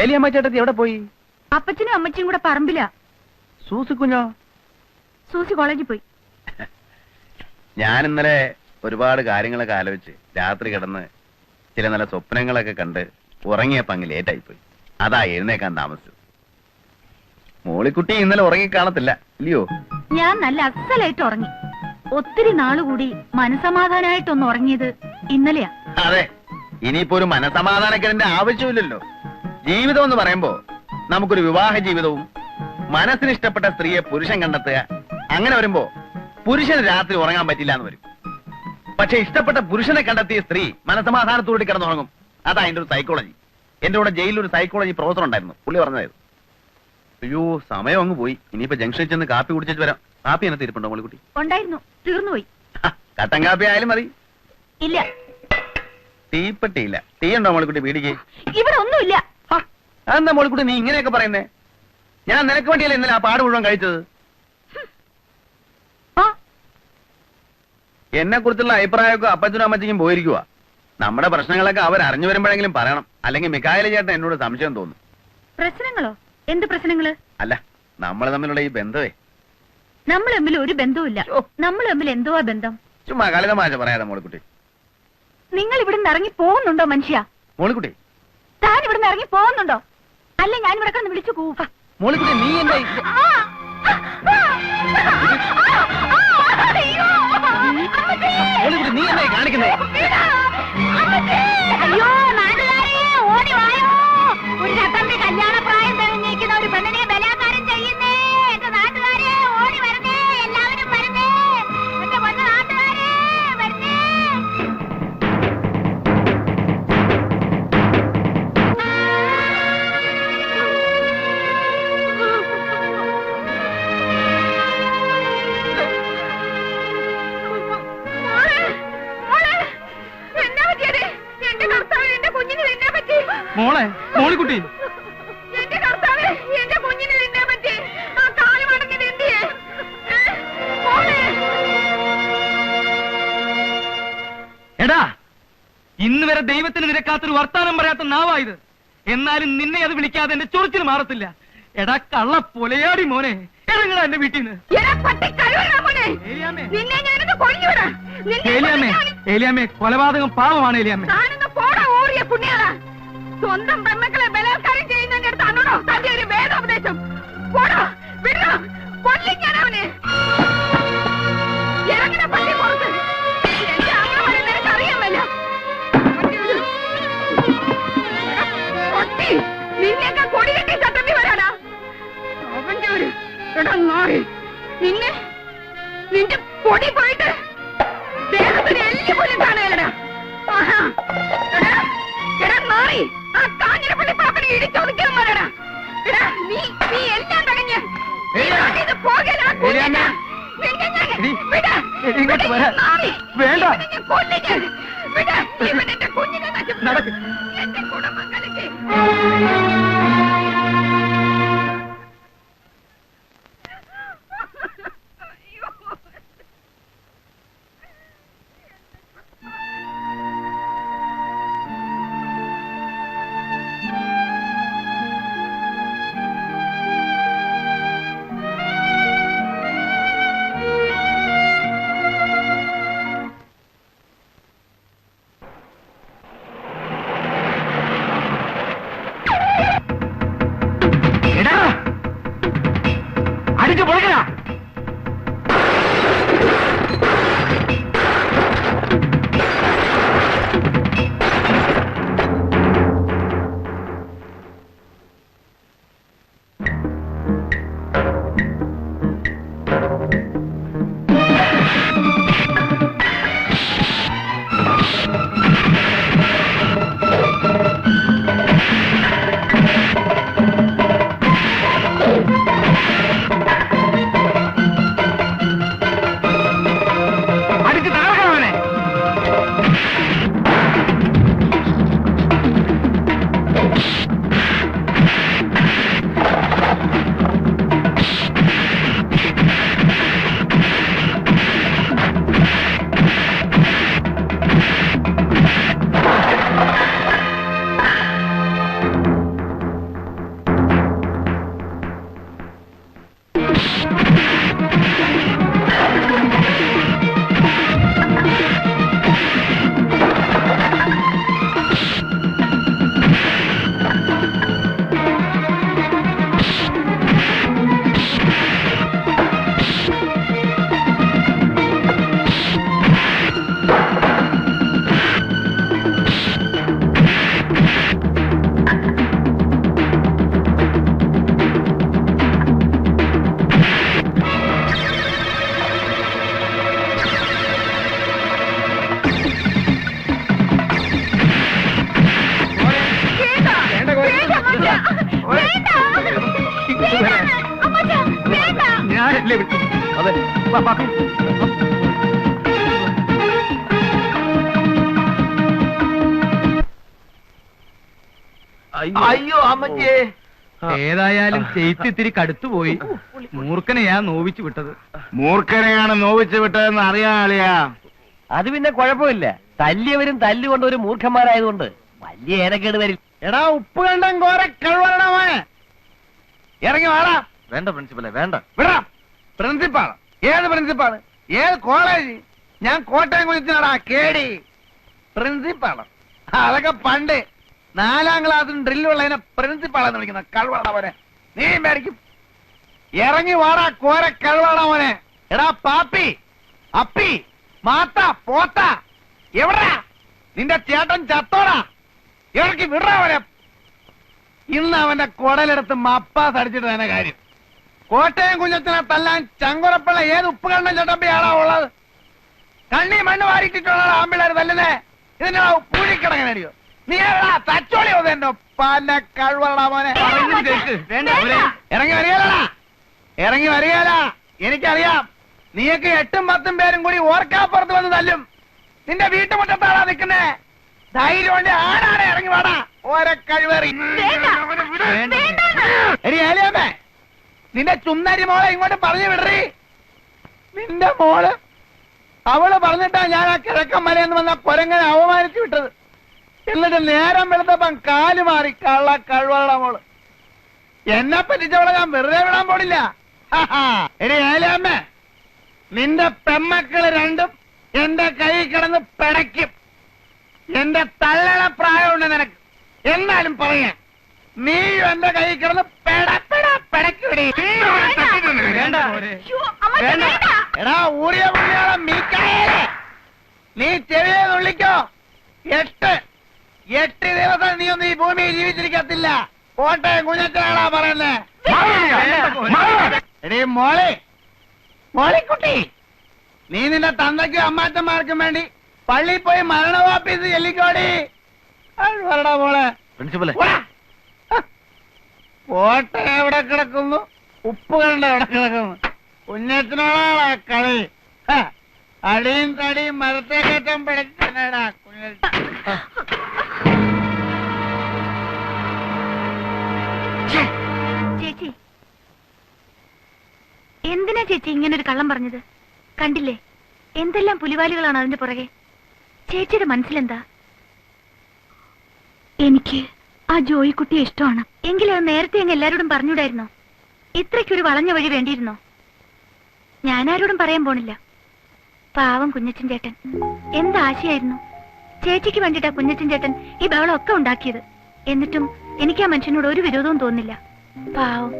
ഏലിയമ്മ ചേട്ടത്തി എവിടെ പോയി? അപ്പച്ചനും അമ്മച്ചിയും കൂടെ പറമ്പില്ല. സൂസി കുഞ്ഞോ? സൂസി കോളേജിൽ പോയി. ഞാൻ ഇന്നലെ ഒരുപാട് കാര്യങ്ങളൊക്കെ ആലോചിച്ച് രാത്രി കിടന്ന് ചില നല്ല സ്വപ്നങ്ങളൊക്കെ കണ്ട് ഉറങ്ങിയപ്പോ അങ്ങ് ലേറ്റായി പോയി. അതാ എഴുന്നേക്കാൻ താമസിച്ചത്. മോളിക്കുട്ടി ഇന്നലെ ഉറങ്ങി കാണത്തില്ല ഇല്ലയോ? ഞാൻ നല്ല അസലായിട്ട് ഉറങ്ങി. ഒത്തിരി നാളുകൂടി മനസമാധാനായിട്ടൊന്ന് ഉറങ്ങിയത് ഇന്നലെയാ. അതെ, ഇനിയിപ്പോ ഒരു മനസമാധാനക്കേടിന്റെ ആവശ്യമില്ലല്ലോ. ജീവിതം എന്ന് പറയുമ്പോ നമുക്കൊരു വിവാഹ ജീവിതവും മനസ്സിന് ഇഷ്ടപ്പെട്ട സ്ത്രീയെ പുരുഷൻ കണ്ടെത്തുക, അങ്ങനെ വരുമ്പോ പുരുഷന് രാത്രി ഉറങ്ങാൻ പറ്റില്ല എന്ന് വരും. പക്ഷെ ഇഷ്ടപ്പെട്ട പുരുഷനെ കണ്ടെത്തിയ സ്ത്രീ മനസമാധാനത്തോടെ കിടന്നുറങ്ങും. അതാ അതിന്റെ ഒരു സൈക്കോളജി. എന്റെ കൂടെ ജയിലിൽ ഒരു സൈക്കോളജി പ്രൊഫസർ ഉണ്ടായിരുന്നു, പുള്ളി പറഞ്ഞതായിരുന്നു. അയ്യോ, സമയം അങ്ങ് പോയി. ഇനിയിപ്പോ ജംഗ്ഷനിൽ ചെന്ന് കാപ്പി കുടിച്ചിട്ട് വരാം. കാപ്പി എന്നെ തീരുപ്പുണ്ടോ മോളിക്കുട്ടി? ഉണ്ടായിരുന്നു, തീർന്നുപോയി. കട്ടൻ കാപ്പി ആയാലും മതി. ഇല്ല. തീപ്പെട്ടിയില്ല. തീ ഉണ്ടോ മോളിക്കുട്ടി പീടിക്ക്? ഇവിടെ ഒന്നുമില്ല. അതെന്താ മോളിക്കുട്ടി നീ ഇങ്ങനെയൊക്കെ പറയുന്നേ? ഞാൻ നിനക്ക് വേണ്ടിയല്ലേ ഇന്നലെ ആ പാട് മുഴുവൻ കഴിച്ചത്. എന്നെ കുറിച്ചുള്ള അഭിപ്രായമൊക്കെ അപ്പച്ചനും അമ്മച്ചിക്കും പോയിരിക്കുക. നമ്മുടെ പ്രശ്നങ്ങളൊക്കെ അവർ അറിഞ്ഞു വരുമ്പോഴെങ്കിലും പറയണം, അല്ലെങ്കിൽ മിക്കായല ചേട്ടൻ എന്നോട് സംശയം തോന്നും. പ്രശ്നങ്ങളോ? എന്ത് പ്രശ്നങ്ങള്? അല്ല, നമ്മൾ തമ്മിലുള്ള ഈ ബന്ധമേ. നമ്മൾ തമ്മിൽ ഒരു ബന്ധവുമില്ല. നമ്മൾ തമ്മിൽ എന്തുവാ ബന്ധം? ചുമ്മാ കളിതമാശ പറയാതെ മോളിക്കുട്ടി. നിങ്ങൾ ഇവിടുന്ന് ഇറങ്ങി പോകുന്നുണ്ടോ മനുഷ്യ? മോളിക്കുട്ടി, താൻ ഇവിടുന്ന് ഇറങ്ങി പോകുന്നുണ്ടോ? അല്ല ഞാൻ ഇവിടെ കിടന്ന് വിളിച്ചു കൂവ. മോളിക്കുട്ടി നീ എന്താ മോളിക്കുട്ടി നീ എന്തായി കാണിക്കുന്നേ? അയ്യോ നാട്ടുകാരെ ഓടി വായോ. ഒരു ചട്ടന്റെ കല്യാണ പ്രായം തെളിഞ്ഞിരിക്കുന്ന ഒരു പെണ്ണിനെ ബലാത്കാരം ചെയ്യുന്നേ. എന്റെ നാട്ടുകാരെ ഓടി വരുന്നേ, എല്ലാവരും വരുന്നേ. എന്റെ പൊന്നു നാട്ടുകാരെ വരുന്നേ. മോളെ, മോളിക്കുട്ടി, എന്റെ കർത്താവേ, എന്റെ കുഞ്ഞിന് നിന്നെ പറ്റി ആ കാല് മടങ്ങിയത് എന്തിയെ? എടാ, ഇന്ന് വരെ ദൈവത്തിന് നിരക്കാത്തൊരു വർത്താനം പറയാത്ത നാവായത്. എന്നാലും നിന്നെ അത് വിളിക്കാതെ എന്റെ ചൊറിച്ചിൽ മാറത്തില്ല. എടാ കള്ള പൊലയാടി മോനെ, ഇറങ്ങടാ എന്റെ വീട്ടിൽ നിന്ന്. ഏലിയാമ്മേ, കൊലപാതകം പാവമാണ് ഏലിയാമ്മേ. സ്വന്തം പെമ്മക്കളെ ബലാത്കാരം ചെയ്യുന്നതിന്റെ അടുത്താണോ തന്റെ ഒരു വേദോപദേശം? പോടോ, വിടോ, കൊല്ലും ഞാൻ അവനെ. ഇറങ്ങണ പള്ളി പുറത്ത്. എന്റെ അമ്മ നിനക്ക് അറിയാമല്ല. നിന്നെയൊക്കെ കൊടി കെട്ടി ചട്ടമ്പി വരാടാ. അവന്റെ ഒരു നായി നിന്നെ, നിന്റെ പൊടി പോയിട്ട് ദേഹത്തിന് എല്ലി പോലും കാണുകയല്ലടാ. മാറി ആ കാഞ്ഞിരപ്പള്ളി പാപ്പനെ ഇടിച്ചൊതുക്കാൻ വരടാ. നീ എല്ലാം തകഞ്ഞ് എന്റെ കുടുംബങ്ങൾക്ക് അടിച്ചു പൊളിക്കണ. ഇതുവരെ. അമ്മച്ചാ, വേണ്ട. ഞാനല്ലേ വിളിച്ചത്? അതെ വാ, പാപ്പി. അയ്യോ അമ്മച്ചേ. ഏതായാലും ചെയ്ത്തി ഇത്തിരി കടുത്തുപോയി. മൂർഖനെയാ നോവിച്ചു വിട്ടത്. മൂർഖനെയാണ് നോവിച്ചു വിട്ടതെന്ന് അറിയാളിയാ. അത് പിന്നെ കുഴപ്പമില്ല. തല്ലിയവരും തല്ലുകൊണ്ട് ഒരു മൂർഖന്മാരായതുകൊണ്ട് വലിയ ഏനക്കേട് വരില്ല. എടാ ഉപ്പ് കണ്ടം കോരെ കഴിവണമേ. ഇറങ്ങി വാടാ. വേണ്ട പ്രിൻസിപ്പലെ, വേണ്ട. വിടാ. പ്രിൻസിപ്പാള് ഏത് പ്രിൻസിപ്പാള്? ഏത് കോളേജ്? ഞാൻ കോട്ടയം കുളിച്ചാടാ കേടി. പ്രിൻസിപ്പാള് അതൊക്കെ പണ്ട് 4ാം ക്ലാസ്സിന് ഡ്രില്ലുള്ളതിനെ പ്രിൻസിപ്പാളെന്ന് വിളിക്കുന്ന കഴിവണ മോനെ. നീ മേടിക്കും. ഇറങ്ങി വാടാ കോരെ കഴിവണ മോനെ. എടാ പാപ്പി, അപ്പി, മാത്ത, പോത്ത, എവിടാ നിന്റെ ചേട്ടൻ? ചത്തോടാ. ഇറക്കി വിടാ അവനെ. ഇന്ന് അവന്റെ കുടലെടുത്ത് മപ്പാസ് അടിച്ചിട്ട് തന്നെ കാര്യം. കോട്ടയം കുഞ്ഞത്തിനെ തല്ലാൻ ചങ്കുറപ്പുള്ള ഏത് ഉപ്പ് കണ്ണൻ ചട്ടമ്പിയാണോ ഉള്ളത്? കണ്ണി മണ്ണ് വാരിട്ടിട്ടുള്ള ആമ്പിള്ളേർ തല്ലുന്നേ. ഇതിന്റെ പൂഴിക്കിടങ്ങനടിയോ? നീ തച്ചോളി എന്റെ പല കഴിവടാ മോനെ. ഇറങ്ങി വരികയല്ലടാ. ഇറങ്ങി വരികയല്ല. എനിക്കറിയാം നീയൊക്കെ 8ഉം 10ഉം പേരും കൂടി ഓർക്കാപ്പുറത്ത് വന്ന് തല്ലും. നിന്റെ വീട്ടുമുറ്റത്താണാ നിൽക്കുന്നേ. ധൈര്യം കൊണ്ട് ആരാണ് ഇറങ്ങി വാടാ. ഓരോ കഴിവേറി. എടി ഏലിയമ്മേ, നിന്റെ ചുന്നരി മോളെ ഇങ്ങോട്ട് പറഞ്ഞു വിടറി. നിന്റെ മോള് അവള് പറഞ്ഞിട്ടാ ഞാൻ ആ കിഴക്കൻ മലയെന്ന് വന്ന കൊരങ്ങനെ അവമാനിച്ചു വിട്ടത്. എന്നിട്ട് നേരം വെളുത്തപ്പം കാല് മാറി. കള്ള കഴിവള മോള്. എന്നെ പറ്റിച്ചവളെ ഞാൻ വെറുതെ വിടാൻ പോണില്ല. എടി ഏലിയമ്മേ, നിന്റെ പെമ്മക്കള് രണ്ടും എന്റെ കൈ കിടന്ന് പിടയ്ക്കും. എന്റെ തള്ളള പ്രായമുണ്ട് നിനക്ക്. എന്നാലും പറയാ, നീ എന്റെ കൈ കിടന്ന് പിടയ്ക്കൂടി. വേണ്ട. അയ്യോ, അമ്മച്ചാ, വേണ്ട. എടാ ഊറിയ പുള്ളിയോളം മീക്കായേ, നീ ചെവിയെ നുള്ളിക്കോ. 8 ദിവസം നീ ഒന്നും ഈ ഭൂമിയിൽ ജീവിച്ചിരിക്കത്തില്ല. കോട്ടയം കുഞ്ഞച്ചാണാ പറയുന്നേ. എടീ മോളെ, മോളിക്കുട്ടി, നീ നിന്റെ തന്തയ്ക്കും അമ്മാച്ചന്മാർക്കും വേണ്ടി പള്ളിയിൽ പോയി മരണവാപ്പീസ് ചെല്ലിക്കോടി. വരടാ മോളെ. പ്രിൻസിപ്പലെ, കോട്ട എവിടെ കിടക്കുന്നു? ഉപ്പ് കണ്ട എവിടെ കിടക്കുന്നു? കുഞ്ഞച്ചനോടാ കളി. അടിയും തടിയും മരത്തെ കയറ്റം പിടിക്കാനാടാ കുഞ്ഞ. ചേച്ചി, എന്തിനാ ചേച്ചി ഇങ്ങനൊരു കള്ളം പറഞ്ഞത്? കണ്ടില്ലേ എന്തെല്ലാം പുലിവാലുകളാണ് അതിന്റെ പുറകെ. ചേച്ചിയുടെ മനസ്സിലെന്താ? എനിക്ക് ആ ജോയിക്കുട്ടിയെ ഇഷ്ടമാണ്. എങ്കിലും അത് നേരത്തെ അങ്ങ് എല്ലാരോടും പറഞ്ഞൂടായിരുന്നോ? ഇത്രയ്ക്കൊരു വളഞ്ഞ വഴി വേണ്ടിയിരുന്നോ? ഞാനാരോടും പറയാൻ പോണില്ല. പാവം കുഞ്ഞച്ചൻ ചേട്ടൻ എന്താശയായിരുന്നു. ചേച്ചിക്ക് വേണ്ടിട്ടാ കുഞ്ഞച്ചൻ ചേട്ടൻ ഈ ബഹളമൊക്കെ ഉണ്ടാക്കിയത്. എന്നിട്ടും എനിക്ക് ആ മനുഷ്യനോട് ഒരു വിരോധവും തോന്നില്ല. പാവം.